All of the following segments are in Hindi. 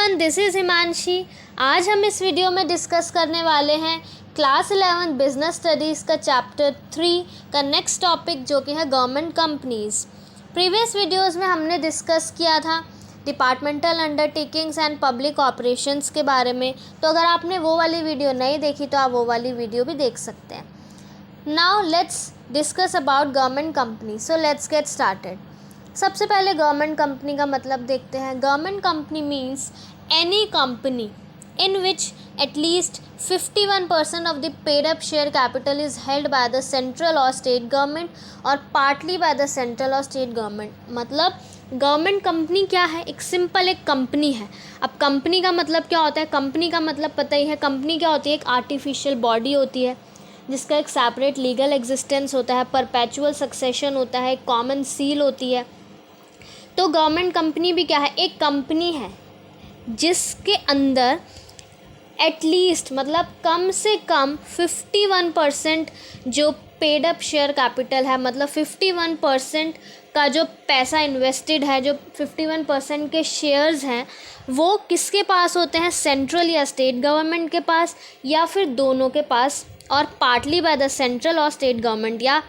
Everyone, this is Himanshi. आज हम इस वीडियो में डिस्कस करने वाले हैं क्लास 11 बिजनेस स्टडीज़ का चैप्टर 3 का नेक्स्ट टॉपिक, जो कि है गवर्नमेंट कंपनीज़। प्रीवियस वीडियोस में हमने डिस्कस किया था departmental undertakings and public operations के बारे में। तो अगर आपने वो वाली वीडियो नहीं देखी तो आप वो वाली वीडियो भी देख सकते हैं। Now let's discuss about government company. So let's get started. सबसे पहले गवर्नमेंट कंपनी का मतलब देखते हैं। Government company means any company in which at least 51% of the paid up share capital is held by the central और स्टेट गवर्नमेंट और पार्टली बाय द सेंट्रल और स्टेट गवर्नमेंट। मतलब गवर्नमेंट कंपनी क्या है? एक सिंपल एक कंपनी है। अब कंपनी का मतलब क्या होता है? कंपनी का मतलब पता ही है। कंपनी क्या होती है? एक आर्टिफिशियल बॉडी होती है जिसका एक सेपरेट लीगल एग्जिस्टेंस होता है, परपेचुअल सक्सेशन होता है, एक कॉमन सील होती है। तो गवर्नमेंट कंपनी भी क्या है? एक कंपनी है जिसके अंदर एटलीस्ट मतलब कम से कम 51% जो पेड अप शेयर कैपिटल है, मतलब 51% का जो पैसा इन्वेस्टेड है, जो 51% के शेयर्स हैं, वो किसके पास होते हैं? सेंट्रल या स्टेट गवर्नमेंट के पास, या फिर दोनों के पास, और पार्टली बाय द सेंट्रल और स्टेट गवर्नमेंट, या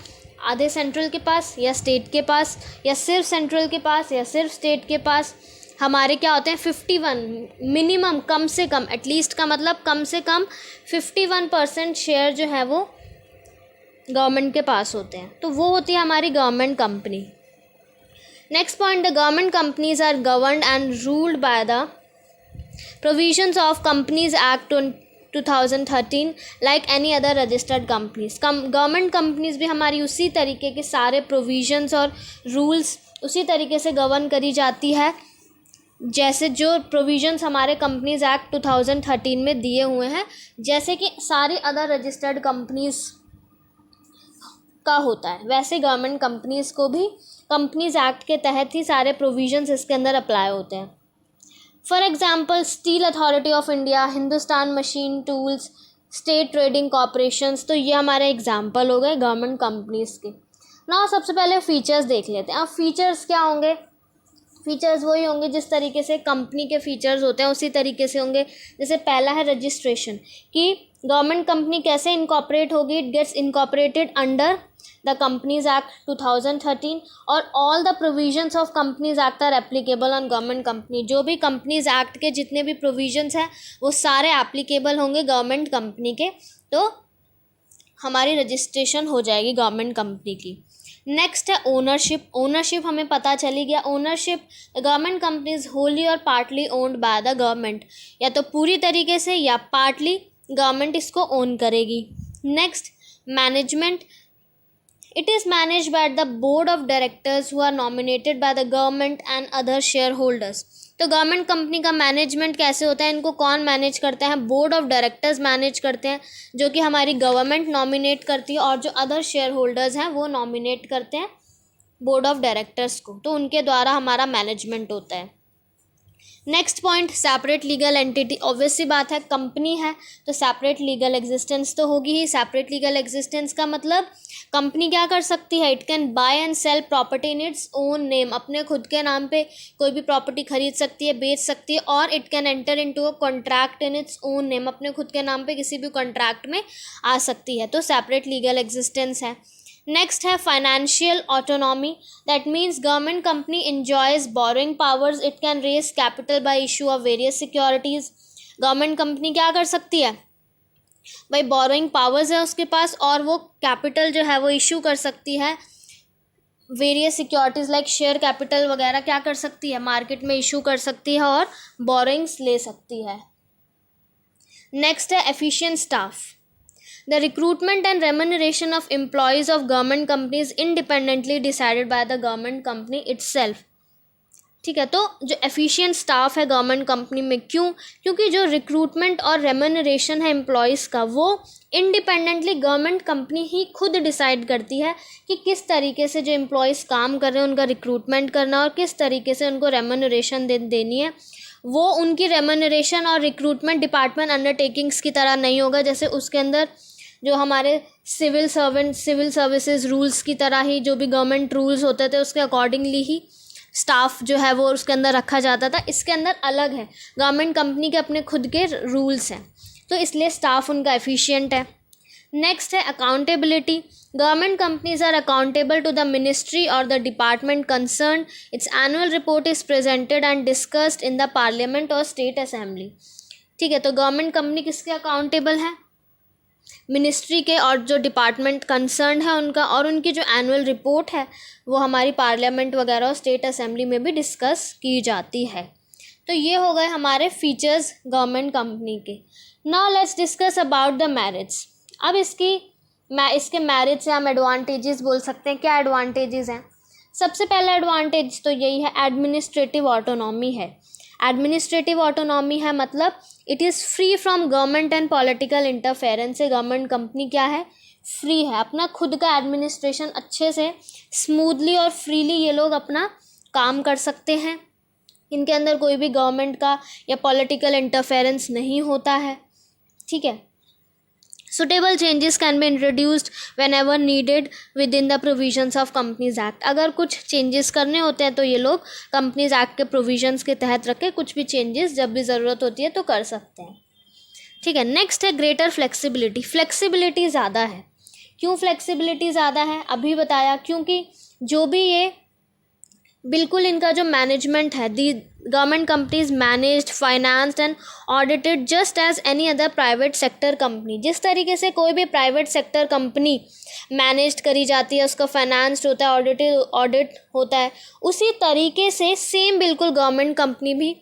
आधे सेंट्रल के पास या स्टेट के पास, या सिर्फ सेंट्रल के पास या सिर्फ स्टेट के पास। हमारे क्या होते हैं? 51 मिनिमम, कम से कम, एटलीस्ट का मतलब कम से कम 51% शेयर जो है वो गवर्नमेंट के पास होते हैं। तो वो होती है हमारी government company. Next point, the government companies are governed and ruled by the provisions of companies act 2013 like any other registered companies. Government companies भी हमारी उसी तरीके के सारे प्रोविजंस और रूल्स उसी तरीके से गवर्न करी जाती है जैसे जो प्रोविजंस हमारे कंपनीज एक्ट 2013 में दिए हुए हैं, जैसे कि सारी अदर रजिस्टर्ड कंपनीज का होता है, वैसे गवर्नमेंट कंपनीज को भी कंपनीज एक्ट के तहत ही सारे प्रोविजंस इसके अंदर अप्लाई होते हैं। For example, steel authority of India, Hindustan machine tools, state trading corporations. तो ये हमारे एग्जाम्पल हो गए गवर्नमेंट कंपनीज के। ना सबसे पहले फीचर्स देख लेते हैं। अब फीचर्स क्या होंगे? फीचर्स वही होंगे जिस तरीके से कंपनी के फीचर्स होते हैं उसी तरीके से होंगे। जैसे पहला है रजिस्ट्रेशन, कि गवर्नमेंट कंपनी कैसे इनकॉर्पोरेट होगी। It gets incorporated under the companies act 2013 और all the provisions of companies act are applicable on government company. जो भी कंपनीज एक्ट के जितने भी प्रोविजंस हैं वो सारे एप्लीकेबल होंगे गवर्नमेंट कंपनी के। तो हमारी रजिस्ट्रेशन हो जाएगी गवर्नमेंट कंपनी की। नेक्स्ट है ओनरशिप। ओनरशिप हमें पता चली गया। ओनरशिप, गवर्नमेंट कंपनीज होली और partly owned by the government, या तो पूरी तरीके से या पार्टली गवर्नमेंट इसको ओन करेगी। Next, management. It is managed by the board of directors who are nominated by the government and other shareholders. तो गवर्नमेंट कंपनी का मैनेजमेंट कैसे होता है? इनको कौन मैनेज करता है? बोर्ड ऑफ डायरेक्टर्स मैनेज करते हैं, जो कि हमारी गवर्नमेंट नॉमिनेट करती है, और जो अदर शेयर होल्डर्स हैं वो नॉमिनेट करते हैं बोर्ड ऑफ डायरेक्टर्स को। तो उनके द्वारा हमारा मैनेजमेंट होता है। Next point, separate legal entity. Obvious सी बात है, कंपनी है तो सेपरेट लीगल एग्जिस्टेंस तो होगी ही। सेपरेट लीगल एग्जिस्टेंस का मतलब कंपनी क्या कर सकती है? It can buy and sell property in its own name. अपने खुद के नाम पे कोई भी प्रॉपर्टी खरीद सकती है, बेच सकती है। और it can enter into a contract in its own name. अपने खुद के नाम पे किसी भी कॉन्ट्रैक्ट में आ सकती है। तो सेपरेट लीगल एग्जिस्टेंस है। नेक्स्ट है financial autonomy. That means government company enjoys borrowing powers. It can raise capital by issue of various securities. Government company क्या कर सकती है भाई? बोरोइंग पावर्स है उसके पास, और वो कैपिटल जो है वो इशू कर सकती है। Various securities like share capital वगैरह क्या कर सकती है? मार्केट में इशू कर सकती है और बोरोइंग्स ले सकती है। नेक्स्ट है efficient staff. The recruitment and remuneration of employees of government companies independently decided by the government company itself. ठीक है, तो जो एफिशिएंट स्टाफ है गवर्नमेंट कंपनी में, क्योंकि जो रिक्रूटमेंट और रेम्यूनरेशन है एम्प्लॉयज़ का, वो इंडिपेंडेंटली गवर्नमेंट कंपनी ही खुद डिसाइड करती है कि किस तरीके से जो एम्प्लॉयज़ काम कर रहे हैं उनका रिक्रूटमेंट करना और किस तरीके से उनको रेम्यूनरेशन देनी है। वो उनकी रेम्यूनरेशन और रिक्रूटमेंट डिपार्टमेंट अंडरटेकिंग्स की तरह नहीं होगा, जैसे उसके अंदर जो हमारे सिविल सर्विसेज रूल्स की तरह ही जो भी गवर्नमेंट रूल्स होते थे उसके अकॉर्डिंगली ही स्टाफ जो है वो उसके अंदर रखा जाता था। इसके अंदर अलग है, गवर्नमेंट कंपनी के अपने खुद के रूल्स हैं, तो इसलिए स्टाफ उनका एफिशिएंट है। नेक्स्ट है accountability. Government companies are accountable to the ministry और the department concern. Its annual report is presented and discussed in the parliament और स्टेट असेंबली। ठीक है, तो गवर्नमेंट कंपनी किसके अकाउंटेबल है? मिनिस्ट्री के और जो डिपार्टमेंट कंसर्न है उनका, और उनकी जो एनुअल रिपोर्ट है वो हमारी पार्लियामेंट वगैरह और स्टेट असेंबली में भी डिस्कस की जाती है। तो ये हो गए हमारे फीचर्स गवर्नमेंट कंपनी के। Now let's discuss about the merits. अब इसके मेरिट्स या हम एडवांटेजेस बोल सकते हैं। क्या एडवांटेजेस हैं? सबसे पहला एडवांटेज तो यही है, एडमिनिस्ट्रेटिव ऑटोनॉमी है। एडमिनिस्ट्रेटिव ऑटोनॉमी है मतलब it is free from government and political interference. से गवर्नमेंट कंपनी क्या है? फ्री है, अपना खुद का एडमिनिस्ट्रेशन अच्छे से स्मूथली और फ्रीली ये लोग अपना काम कर सकते हैं। इनके अंदर कोई भी गवर्नमेंट का या पॉलिटिकल इंटरफेरेंस नहीं होता है। ठीक है, suitable changes can be introduced when ever needed with in the provisions of companies act. अगर कुछ चेंजेस करने होते हैं तो ये लोग कंपनीज एक्ट के प्रोविजंस के तहत रख के कुछ भी चेंजेस जब भी ज़रूरत होती है तो कर सकते हैं। ठीक है, नेक्स्ट है ग्रेटर फ्लेक्सिबिलिटी। फ्लेक्सिबिलिटी ज़्यादा है। क्यों फ्लेक्सिबिलिटी ज़्यादा है? अभी बताया, क्योंकि जो भी ये बिल्कुल इनका जो मैनेजमेंट है, the government companies managed, financed and audited just as any other private sector company. जिस तरीके से कोई भी प्राइवेट सेक्टर कंपनी मैनेज्ड करी जाती है, उसका फाइनेंस्ड होता है, ऑडिट होता है, उसी तरीके से सेम बिल्कुल गवर्नमेंट कंपनी भी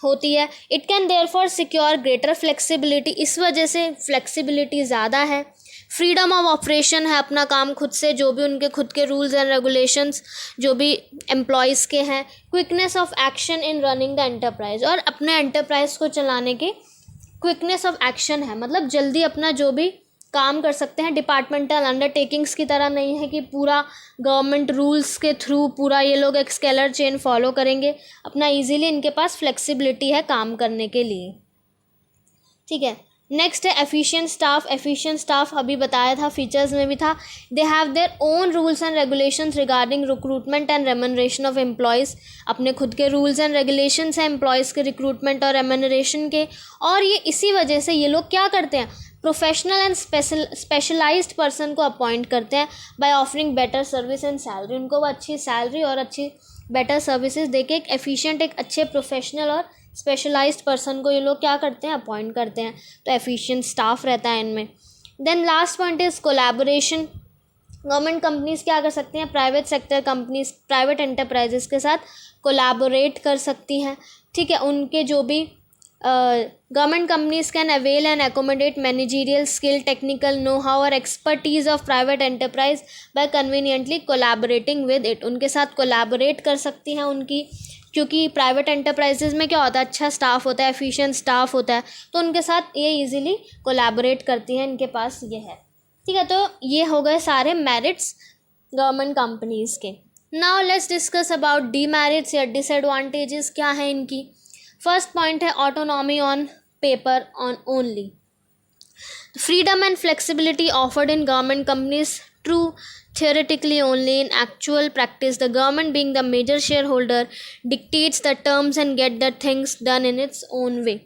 होती है। It can therefore secure greater flexibility. इस वजह से फ्लेक्सिबिलिटी ज़्यादा है। फ्रीडम ऑफ ऑपरेशन है, अपना काम खुद से, जो भी उनके खुद के रूल्स एंड रेगुलेशंस जो भी एम्प्लॉयज़ के हैं। Quickness of action in running the enterprise, और अपने एंटरप्राइज को चलाने के क्विकनेस ऑफ एक्शन है, मतलब जल्दी अपना जो भी काम कर सकते हैं। डिपार्टमेंटल अंडरटेकिंग्स की तरह नहीं है कि पूरा गवर्नमेंट रूल्स के थ्रू पूरा ये लोग एक स्केलर चेन फॉलो करेंगे। अपना ईजीली इनके पास फ्लेक्सिबिलिटी है काम करने के लिए। ठीक है, नेक्स्ट है एफिशिएंट स्टाफ। एफिशिएंट स्टाफ अभी बताया था, फीचर्स में भी था। They have their own rules and regulations regarding recruitment and remuneration of employees. अपने खुद के रूल्स एंड रेगुलेशंस हैं एम्प्लॉयज़ के रिक्रूटमेंट और रेम्यूनरेशन के। और ये इसी वजह से ये लोग क्या करते हैं, प्रोफेशनल एंड स्पेशलाइज्ड पर्सन को अपॉइंट करते हैं by offering better service and salary. उनको वो अच्छी सैलरी और अच्छी बेटर सर्विसेज देके एक एफिशिएंट, एक अच्छे प्रोफेशनल और स्पेशलाइज्ड पर्सन को ये लोग क्या करते हैं, अपॉइंट करते हैं। तो एफिशिएंट स्टाफ रहता है इनमें। Then last point is collaboration. Government companies क्या कर सकती हैं, private sector companies, private enterprises के साथ कोलैबोरेट कर सकती हैं। ठीक है, उनके जो भी government companies can avail and accommodate managerial skill, technical know how और expertise of private enterprise by conveniently collaborating with it. उनके साथ कोलैबोरेट कर सकती हैं उनकी, क्योंकि प्राइवेट एंटरप्राइजेज़ में क्या होता है, अच्छा स्टाफ होता है, एफिशिएंट स्टाफ होता है, तो उनके साथ ये इजीली कोलैबोरेट करती हैं, इनके पास ये है। ठीक है, तो ये हो गए सारे मेरिट्स गवर्नमेंट कंपनीज़ के। Now let's discuss about demerits या डिसएडवांटेजेस क्या हैं इनकी। फर्स्ट पॉइंट है autonomy on paper on only. Freedom and flexibility offered in government companies true theoretically only. In actual practice, the government, being the major shareholder, dictates the terms and get the things done in its own way.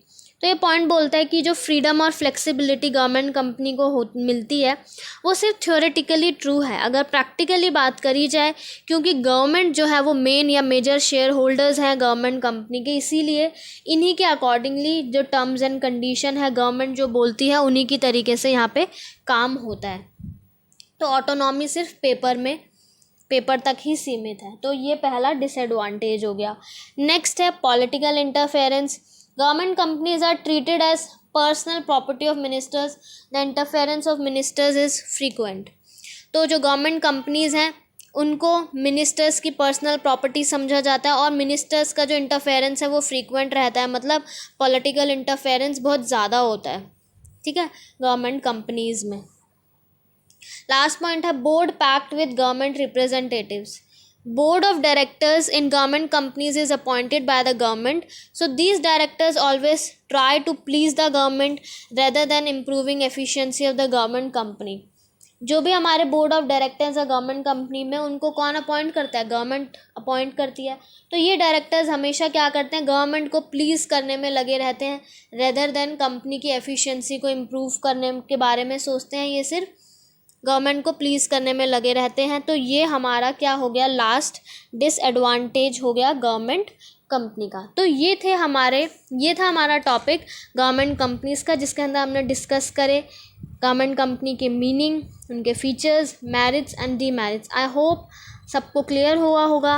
तो ये पॉइंट बोलता है कि जो फ्रीडम और फ्लेक्सिबिलिटी गवर्नमेंट कंपनी को मिलती है वो सिर्फ थ्योरेटिकली ट्रू है, अगर प्रैक्टिकली बात करी जाए, क्योंकि गवर्नमेंट जो है वो मेन या मेजर शेयर होल्डर्स हैं गवर्नमेंट कंपनी के, इसीलिए इन्हीं के अकॉर्डिंगली जो टर्म्स एंड कंडीशन है गवर्नमेंट जो बोलती है उन्हीं की तरीके से यहाँ पे काम होता है। तो ऑटोनॉमी सिर्फ पेपर तक ही सीमित है, तो ये पहला डिसएडवांटेज हो गया। नेक्स्ट है political interference. Government companies are treated as personal property of ministers, the interference of ministers is frequent. तो जो गवर्नमेंट कंपनीज हैं उनको मिनिस्टर्स की पर्सनल प्रॉपर्टी समझा जाता है और मिनिस्टर्स का जो इंटरफेरेंस है वो फ्रीक्वेंट रहता है, मतलब पॉलिटिकल इंटरफेरेंस बहुत ज़्यादा होता है। ठीक है, गवर्नमेंट कंपनीज में। लास्ट पॉइंट है board packed with government representatives. Board of directors in government companies is appointed by the government, so these directors always try to please the government rather than improving efficiency of the government company. जो भी हमारे बोर्ड ऑफ डायरेक्टर्स है गवर्नमेंट कंपनी में, उनको कौन अपॉइंट करता है? गवर्नमेंट अपॉइंट करती है। तो ये डायरेक्टर्स हमेशा क्या करते हैं? गवर्नमेंट को प्लीज़ करने में लगे रहते हैं, रेदर देन कंपनी की एफिशिएंसी को इम्प्रूव करने के बारे में सोचते हैं। ये सिर्फ गवर्नमेंट को प्लीज़ करने में लगे रहते हैं। तो ये हमारा क्या हो गया? लास्ट डिसएडवांटेज हो गया गवर्नमेंट कंपनी का। तो ये था हमारा टॉपिक गवर्नमेंट कंपनीज़ का, जिसके अंदर हमने डिस्कस करे गवर्नमेंट कंपनी के मीनिंग, उनके features, merits and demerits. I hope सबको क्लियर हुआ होगा।